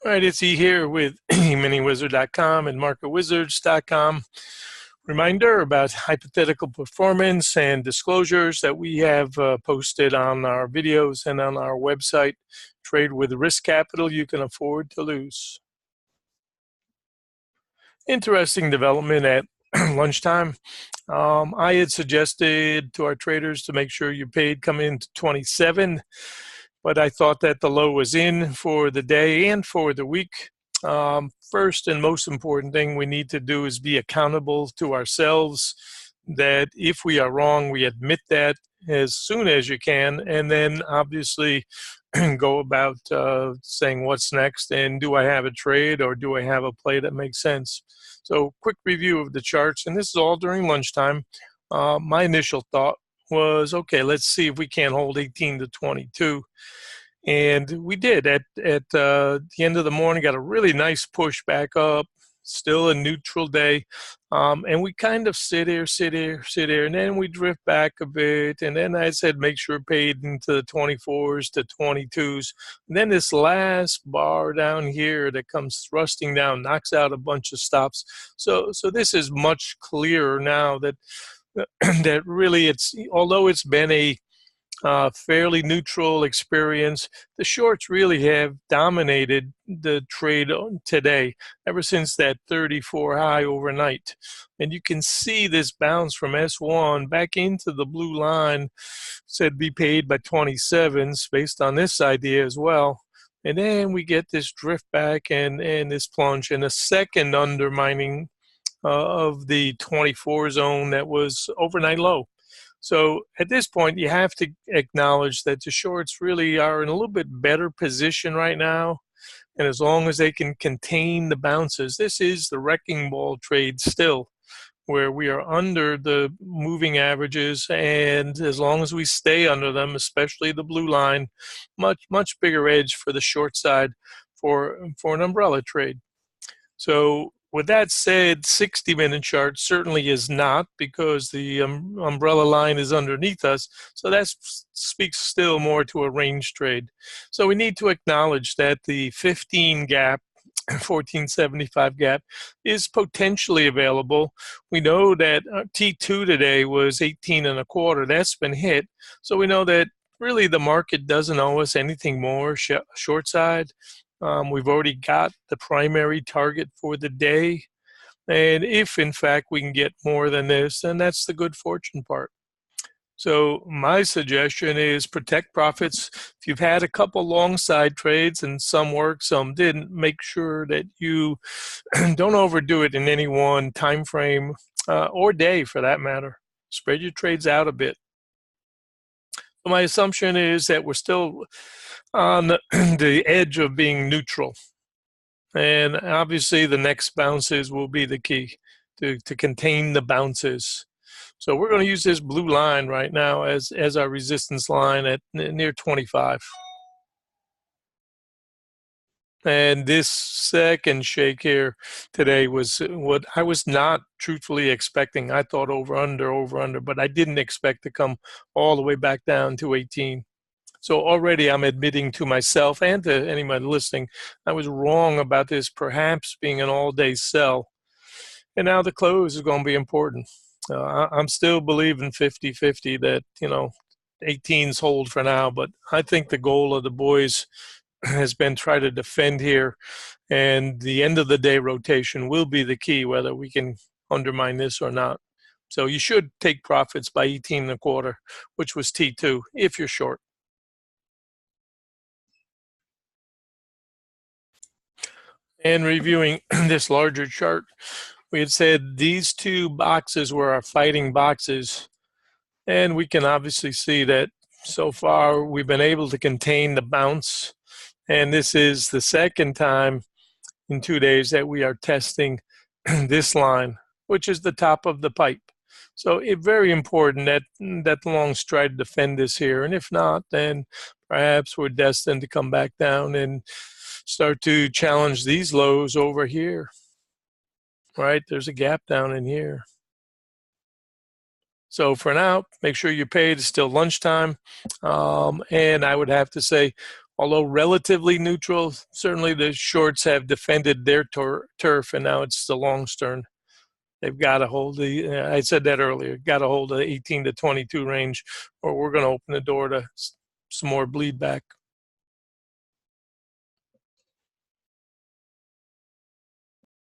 All right, it's E here with MiniWizard.com and MarketWizards.com. Reminder about hypothetical performance and disclosures that we have posted on our videos and on our website. Trade with risk capital you can afford to lose. Interesting development at lunchtime. I had suggested to our traders to make sure you paid coming into 27, but I thought that the low was in for the day and for the week. First and most important thing we need to do is be accountable to ourselves, that if we are wrong, we admit that as soon as you can, and then obviously go about saying what's next, and do I have a trade or do I have a play that makes sense. So quick review of the charts, and this is all during lunchtime. My initial thought was, okay, let's see if we can't hold 18 to 22. And we did at the end of the morning, got a really nice push back up, still a neutral day. And we kind of sit here, and then we drift back a bit. And then I said, make sure paid into the 24s to 22s. And then this last bar down here that comes thrusting down, knocks out a bunch of stops. So this is much clearer now that that really although it's been a fairly neutral experience, the shorts really have dominated the trade today ever since that 34 high overnight. And you can see this bounce from S1 back into the blue line, said be paid by 27s based on this idea as well. And then we get this drift back and this plunge and a second undermining of the 24 zone that was overnight low. So at this point, you have to acknowledge that the shorts really are in a little bit better position right now. And as long as they can contain the bounces, this is the wrecking ball trade still, where we are under the moving averages. And as long as we stay under them, especially the blue line, much bigger edge for the short side for an umbrella trade. So with that said, 60-minute chart certainly is not, because the umbrella line is underneath us. So that speaks still more to a range trade. So we need to acknowledge that the 15 gap, 1475 gap is potentially available. We know that T2 today was 18 and a quarter. That's been hit. So we know that really the market doesn't owe us anything more short side. We've already got the primary target for the day. And if, in fact, we can get more than this, then that's the good fortune part. So my suggestion is protect profits. If you've had a couple long side trades and some worked, some didn't, make sure that you don't overdo it in any one time frame or day for that matter. Spread your trades out a bit. So my assumption is that we're still on the edge of being neutral. And obviously the next bounces will be the key to contain the bounces. So we're going to use this blue line right now as our resistance line at near 25. And this second shake here today was what I was not truthfully expecting. I thought over, under, but I didn't expect to come all the way back down to 18. So already I'm admitting to myself and to anyone listening, I was wrong about this perhaps being an all-day sell. And now the close is going to be important. I'm still believing 50-50 that, 18s hold for now, but I think the goal of the boys has been try to defend here, and the end of the day rotation will be the key, whether we can undermine this or not. So you should take profits by 18 and a quarter, which was T2, if you're short. And reviewing this larger chart, we had said these two boxes were our fighting boxes. And we can obviously see that so far we've been able to contain the bounce. And this is the second time in 2 days that we are testing this line, which is the top of the pipe. So it's very important that the longs try to defend this here. And if not, then perhaps we're destined to come back down and start to challenge these lows over here, right? There's a gap down in here. So for now, make sure you're paid. It's still lunchtime. And I would have to say although relatively neutral, certainly the shorts have defended their turf, and now it's the long stern. They've got to hold I said that earlier, got to hold the 18 to 22 range, or we're going to open the door to some more bleed back.